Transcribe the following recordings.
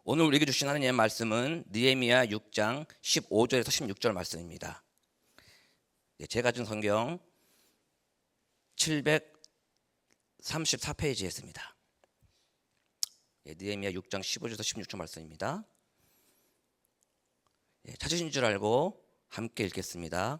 오늘 우리에게 주신 하나님의 말씀은 느헤미야 6장 15절에서 16절 말씀입니다. 제가 준 성경 734페이지에 있습니다. 느헤미야 6장 15절에서 16절 말씀입니다. 찾으신 줄 알고 함께 읽겠습니다.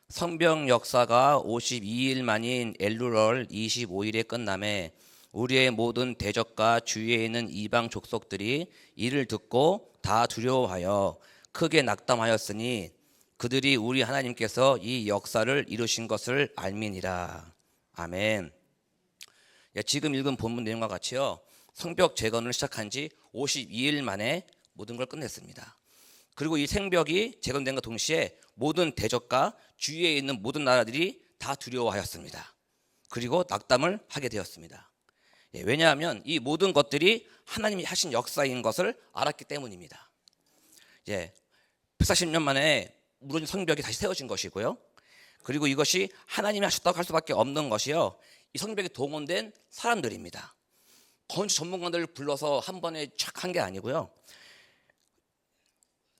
성벽 역사가 52일 만인 엘루럴 25일에 끝남에 우리의 모든 대적과 주위에 있는 이방 족속들이 이를 듣고 다 두려워하여 크게 낙담하였으니 그들이 우리 하나님께서 이 역사를 이루신 것을 알미니라. 아멘. 지금 읽은 본문 내용과 같이요, 성벽 재건을 시작한 지 52일 만에 모든 걸 끝냈습니다. 그리고 이 성벽이 재건된과 동시에 모든 대적과 주위에 있는 모든 나라들이 다 두려워하였습니다. 그리고 낙담을 하게 되었습니다. 왜냐하면 이 모든 것들이 하나님이 하신 역사인 것을 알았기 때문입니다. 140년 만에 무너진 성벽이 다시 세워진 것이고요. 그리고 이것이 하나님이 하셨다고 할 수밖에 없는 것이요, 이 성벽에 동원된 사람들입니다. 건축 전문가들을 불러서 한 번에 촥 한 게 아니고요,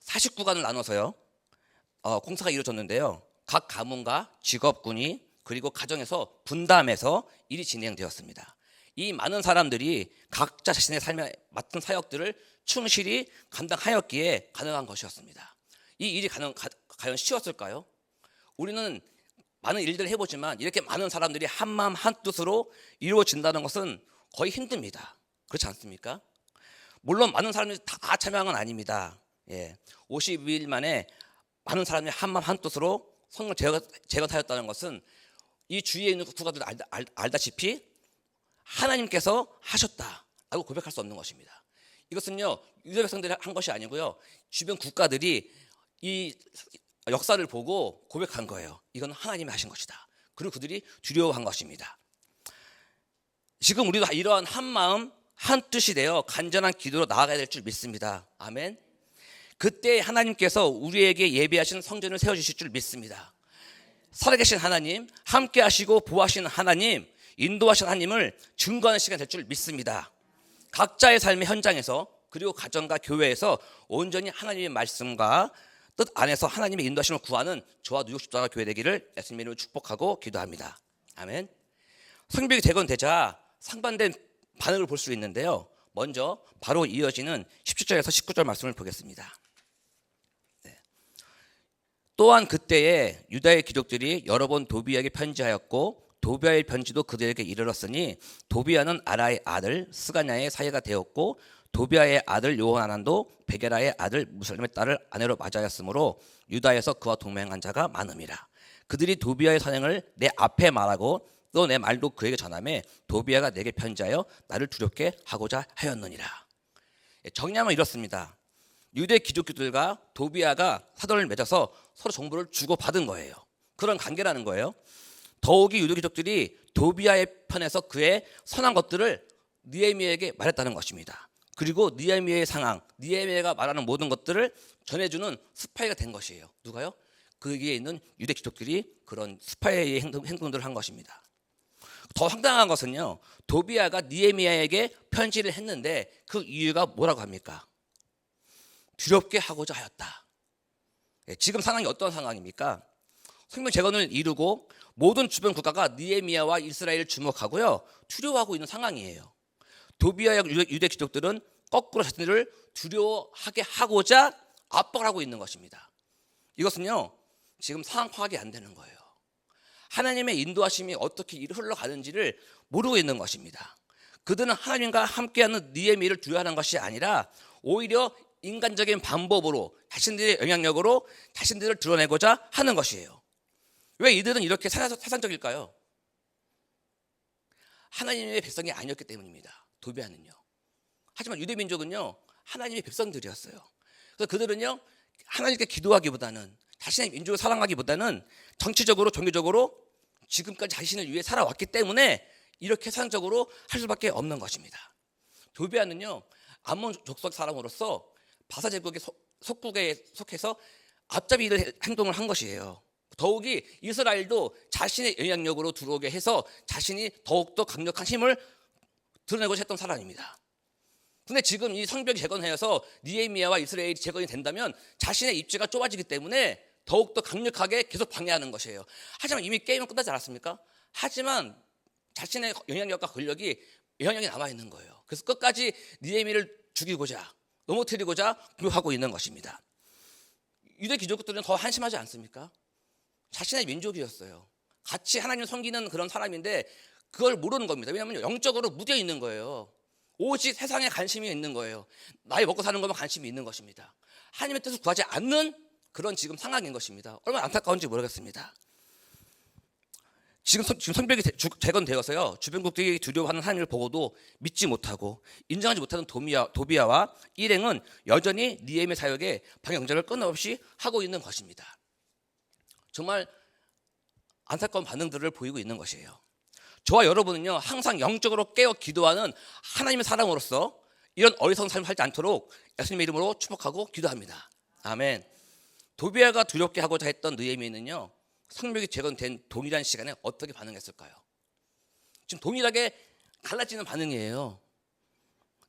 49간을 나눠서요 공사가 이루어졌는데요, 각 가문과 직업군이 그리고 가정에서 분담해서 일이 진행되었습니다. 이 많은 사람들이 각자 자신의 삶에 맡은 사역들을 충실히 감당하였기에 가능한 것이었습니다. 이 일이 과연 쉬웠을까요? 우리는 많은 일들을 해보지만 이렇게 많은 사람들이 한마음 한뜻으로 이루어진다는 것은 거의 힘듭니다. 그렇지 않습니까? 물론 많은 사람들이 다 참여한 건 아닙니다. 52일 만에 많은 사람들이 한마음 한뜻으로 성을 재건하였다는 것은 이 주위에 있는 국가들도 알다시피 하나님께서 하셨다라고 고백할 수 없는 것입니다. 이것은요, 유대 백성들이 한 것이 아니고요, 주변 국가들이 이 역사를 보고 고백한 거예요. 이건 하나님이 하신 것이다. 그리고 그들이 두려워한 것입니다. 지금 우리도 이러한 한 마음 한 뜻이 되어 간절한 기도로 나아가야 될 줄 믿습니다. 아멘. 그때 하나님께서 우리에게 예비하신 성전을 세워주실 줄 믿습니다. 살아계신 하나님, 함께 하시고 보호하시는 하나님, 인도하신 하나님을 증거하는 시간이 될 줄 믿습니다. 각자의 삶의 현장에서 그리고 가정과 교회에서 온전히 하나님의 말씀과 뜻 안에서 하나님의 인도하심을 구하는 저와 뉴욕 십자가 교회 되기를 예수님의 이름으로 축복하고 기도합니다. 아멘. 성벽이 재건되자 상반된 반응을 볼 수 있는데요, 먼저 바로 이어지는 17절에서 19절 말씀을 보겠습니다. 또한 그때에 유다의 귀족들이 여러 번 도비아에게 편지하였고 도비아의 편지도 그들에게 이르렀으니 도비아는 아라의 아들 스가냐의 사이가 되었고 도비아의 아들 요하난도 베게라의 아들 무살렘의 딸을 아내로 맞이하였으므로 유다에서 그와 동맹한 자가 많음이라. 그들이 도비아의 선행을 내 앞에 말하고 또 내 말도 그에게 전하매 도비아가 내게 편지하여 나를 두렵게 하고자 하였느니라. 정리하면 이렇습니다. 유대 귀족들과 도비아가 사돈을 맺어서 서로 정보를 주고받은 거예요. 그런 관계라는 거예요. 더욱이 유대 귀족들이 도비아의 편에서 그의 선한 것들을 느헤미야에게 말했다는 것입니다. 그리고 느헤미야의 상황, 느헤미야가 말하는 모든 것들을 전해주는 스파이가 된 것이에요. 누가요? 거기에 있는 유대 귀족들이 그런 스파이의 행동들을 한 것입니다. 더 황당한 것은요, 도비아가 느헤미야에게 편지를 했는데 그 이유가 뭐라고 합니까? 두렵게 하고자 하였다. 지금 상황이 어떤 상황입니까? 성벽 재건을 이루고 모든 주변 국가가 느헤미야와 이스라엘을 주목하고요, 두려워하고 있는 상황이에요. 도비아와 유대 귀족들은 거꾸로 자신들을 두려워하게 하고자 압박을 하고 있는 것입니다. 이것은요, 지금 상황 파악이 안 되는 거예요. 하나님의 인도하심이 어떻게 흘러가는지를 모르고 있는 것입니다. 그들은 하나님과 함께하는 느헤미야를 두려워하는 것이 아니라 오히려 인간적인 방법으로 자신들의 영향력으로 자신들을 드러내고자 하는 것이에요. 왜 이들은 이렇게 사상적일까요? 하나님의 백성이 아니었기 때문입니다. 도비아는요. 하지만 유대 민족은요, 하나님의 백성들이었어요. 그래서 그들은요, 하나님께 기도하기보다는, 자신의 민족을 사랑하기보다는 정치적으로 종교적으로 지금까지 자신을 위해 살아왔기 때문에 이렇게 사상적으로 할 수밖에 없는 것입니다. 도비아는요, 암몬 족속 사람으로서 바사 제국의 속국에 속해서 앞잡이 행동을 한 것이에요. 더욱이 이스라엘도 자신의 영향력으로 들어오게 해서 자신이 더욱더 강력한 힘을 드러내고자 했던 사람입니다. 근데 지금 이 성벽이 재건해서 느헤미야와 이스라엘이 재건이 된다면 자신의 입지가 좁아지기 때문에 더욱더 강력하게 계속 방해하는 것이에요. 하지만 이미 게임은 끝나지 않았습니까? 하지만 자신의 영향력과 권력이 영향력이 남아있는 거예요. 그래서 끝까지 느헤미야를 죽이고자 넘어뜨리고자 공격하고 있는 것입니다. 유대 귀족들은 더 한심하지 않습니까? 자신의 민족이었어요. 같이 하나님을 섬기는 그런 사람인데 그걸 모르는 겁니다. 왜냐하면 영적으로 무뎌 있는 거예요. 오직 세상에 관심이 있는 거예요. 나이 먹고 사는 것만 관심이 있는 것입니다. 하나님의 뜻을 구하지 않는 그런 지금 상황인 것입니다. 얼마나 안타까운지 모르겠습니다. 지금 성벽이 재건되어서요, 주변국들이 두려워하는 하나님을 보고도 믿지 못하고 인정하지 못하는 도비야와 일행은 여전히 느헤미야 사역에 방해 공작을 끊임없이 하고 있는 것입니다. 정말 안타까운 반응들을 보이고 있는 것이에요. 저와 여러분은요, 항상 영적으로 깨어 기도하는 하나님의 사람으로서 이런 어리석은 삶을 살지 않도록 예수님의 이름으로 축복하고 기도합니다. 아멘. 도비야가 두렵게 하고자 했던 느헤미야는요, 성벽이 재건된 동일한 시간에 어떻게 반응했을까요? 지금 동일하게 갈라지는 반응이에요.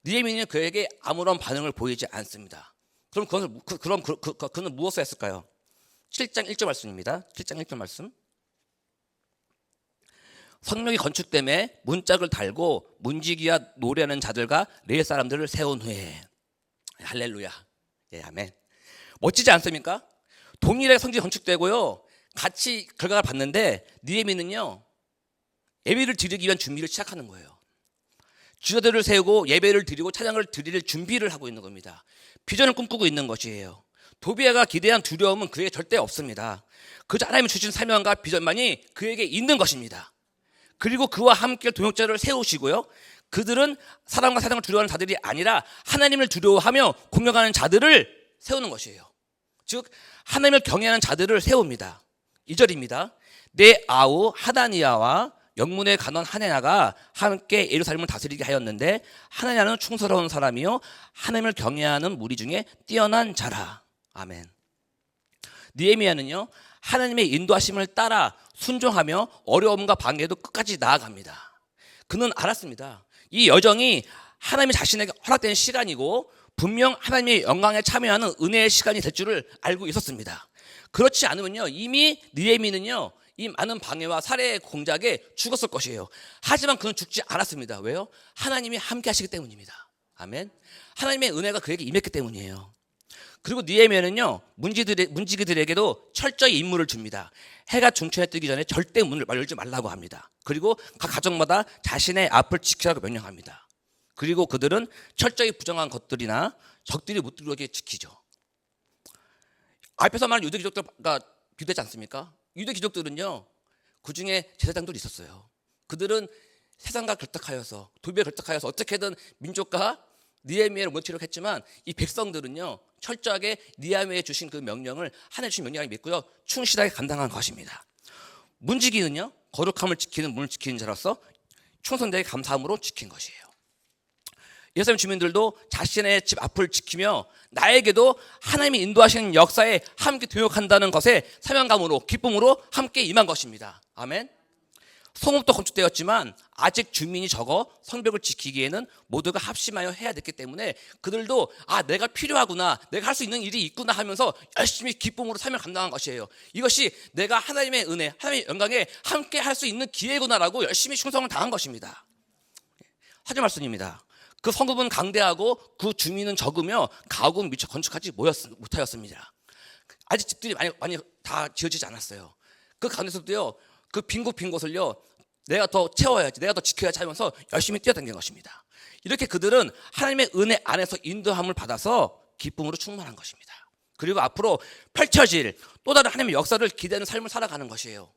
느헤미야는 그에게 아무런 반응을 보이지 않습니다. 그럼 그는 무엇을 했을까요? 7장 1절 말씀입니다. 7장 1절 말씀. 성벽이 건축됨에 문짝을 달고 문지기와 노래하는 자들과 레위 사람들을 세운 후에, 할렐루야, 예, 아멘. 멋지지 않습니까? 동일하게 성벽이 건축되고요, 같이 결과를 봤는데 느헤미야는요, 예배를 드리기 위한 준비를 시작하는 거예요. 주자들을 세우고 예배를 드리고 찬양을 드릴 준비를 하고 있는 겁니다. 비전을 꿈꾸고 있는 것이에요. 도비야가 기대한 두려움은 그에게 절대 없습니다. 그저 하나님이 주신 사명과 비전만이 그에게 있는 것입니다. 그리고 그와 함께 동역자를 세우시고요, 그들은 사람과 사랑을 두려워하는 자들이 아니라 하나님을 두려워하며 공경하는 자들을 세우는 것이에요. 즉 하나님을 경외하는 자들을 세웁니다. 2절입니다. 내 아우 하다니아와 영문의 간원 하나냐가 함께 예루살렘을 다스리게 하였는데 하나냐는 충성스러운 사람이요 하나님을 경외하는 무리 중에 뛰어난 자라. 아멘. 느헤미야는요, 하나님의 인도하심을 따라 순종하며 어려움과 방해도 끝까지 나아갑니다. 그는 알았습니다. 이 여정이 하나님이 자신에게 허락된 시간이고 분명 하나님의 영광에 참여하는 은혜의 시간이 될 줄을 알고 있었습니다. 그렇지 않으면요, 이미 느헤미야는요, 이 많은 방해와 살해의 공작에 죽었을 것이에요. 하지만 그는 죽지 않았습니다. 왜요? 하나님이 함께 하시기 때문입니다. 아멘. 하나님의 은혜가 그에게 임했기 때문이에요. 그리고 느헤미야는요, 문지기들에게도 철저히 임무를 줍니다. 해가 중천에 뜨기 전에 절대 문을 열지 말라고 합니다. 그리고 각 가정마다 자신의 앞을 지키라고 명령합니다. 그리고 그들은 철저히 부정한 것들이나 적들이 못 들어오게 지키죠. 앞에서 말한 유대 귀족들과 비교되지 않습니까? 유대 귀족들은요, 그 중에 제사장들이 있었어요. 그들은 세상과 결탁하여서, 도비와 결탁하여서 어떻게든 민족과 느헤미야를 무너뜨리려고 했지만 이 백성들은요, 철저하게 느헤미야에 주신 그 명령을, 하나님 주신 명령을 믿고요, 충실하게 감당한 것입니다. 문지기는요, 거룩함을 지키는 문을 지키는 자로서 충성되게 감사함으로 지킨 것이에요. 예루살렘 주민들도 자신의 집 앞을 지키며 나에게도 하나님이 인도하시는 역사에 함께 동역한다는 것에 사명감으로, 기쁨으로 함께 임한 것입니다. 아멘. 성읍도 건축되었지만 아직 주민이 적어 성벽을 지키기에는 모두가 합심하여 해야 됐기 때문에 그들도 내가 필요하구나, 내가 할 수 있는 일이 있구나 하면서 열심히 기쁨으로 사명을 감당한 것이에요. 이것이 내가 하나님의 은혜, 하나님의 영광에 함께 할 수 있는 기회구나라고 열심히 충성을 당한 것입니다. 하지 말씀입니다. 그 성읍은 강대하고 그 주민은 적으며 가옥은 미처 건축하지 못하였습니다. 아직 집들이 많이 다 지어지지 않았어요. 그 가운데서도요, 그 빈 곳을요, 내가 더 채워야지, 내가 더 지켜야지 하면서 열심히 뛰어다닌 것입니다. 이렇게 그들은 하나님의 은혜 안에서 인도함을 받아서 기쁨으로 충만한 것입니다. 그리고 앞으로 펼쳐질 또 다른 하나님의 역사를 기대하는 삶을 살아가는 것이에요.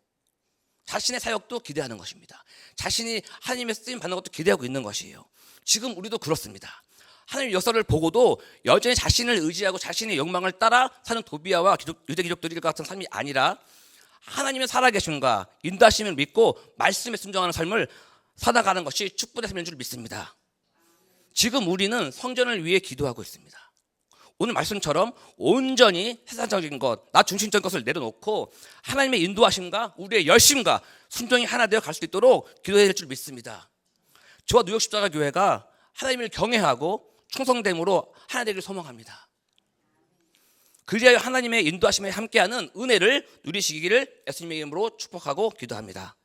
자신의 사역도 기대하는 것입니다. 자신이 하나님의 쓰임 받는 것도 기대하고 있는 것이에요. 지금 우리도 그렇습니다. 하나님의 역사를 보고도 여전히 자신을 의지하고 자신의 욕망을 따라 사는 도비야와 유대 귀족들 같은 삶이 아니라 하나님의 살아계심과 인도하심을 믿고 말씀에 순종하는 삶을 살아가는 것이 축복의 삶인 줄 믿습니다. 지금 우리는 성전을 위해 기도하고 있습니다. 오늘 말씀처럼 온전히 세상적인 것, 나 중심적인 것을 내려놓고 하나님의 인도하심과 우리의 열심과 순종이 하나 되어 갈 수 있도록 기도해야 될 줄 믿습니다. 저와 뉴욕 십자가 교회가 하나님을 경외하고 충성됨으로 하나 되기를 소망합니다. 그리하여 하나님의 인도하심에 함께하는 은혜를 누리시기를 예수님의 이름으로 축복하고 기도합니다.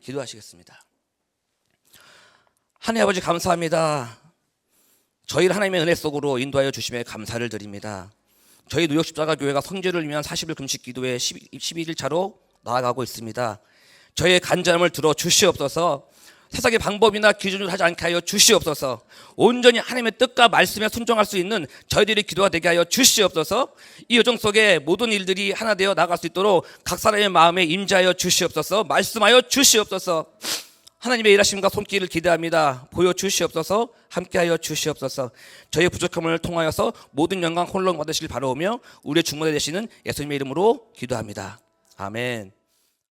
기도하시겠습니다. 하나님 아버지 감사합니다. 저희를 하나님의 은혜 속으로 인도하여 주심에 감사를 드립니다. 저희 뉴욕 십자가 교회가 성죄를 위한 40일 금식 기도에 12일 차로 나아가고 있습니다. 저희의 간절함을 들어 주시옵소서. 세상의 방법이나 기준을 하지 않게 하여 주시옵소서. 온전히 하나님의 뜻과 말씀에 순종할 수 있는 저희들의 기도가 되게 하여 주시옵소서. 이 여정 속에 모든 일들이 하나 되어 나갈 수 있도록 각 사람의 마음에 임재하여 주시옵소서. 말씀하여 주시옵소서. 하나님의 일하심과 손길을 기대합니다. 보여주시옵소서. 함께하여 주시옵소서. 저희의 부족함을 통하여서 모든 영광 홀로 받으시길 바라오며 우리의 중보자 되시는 예수님의 이름으로 기도합니다. 아멘.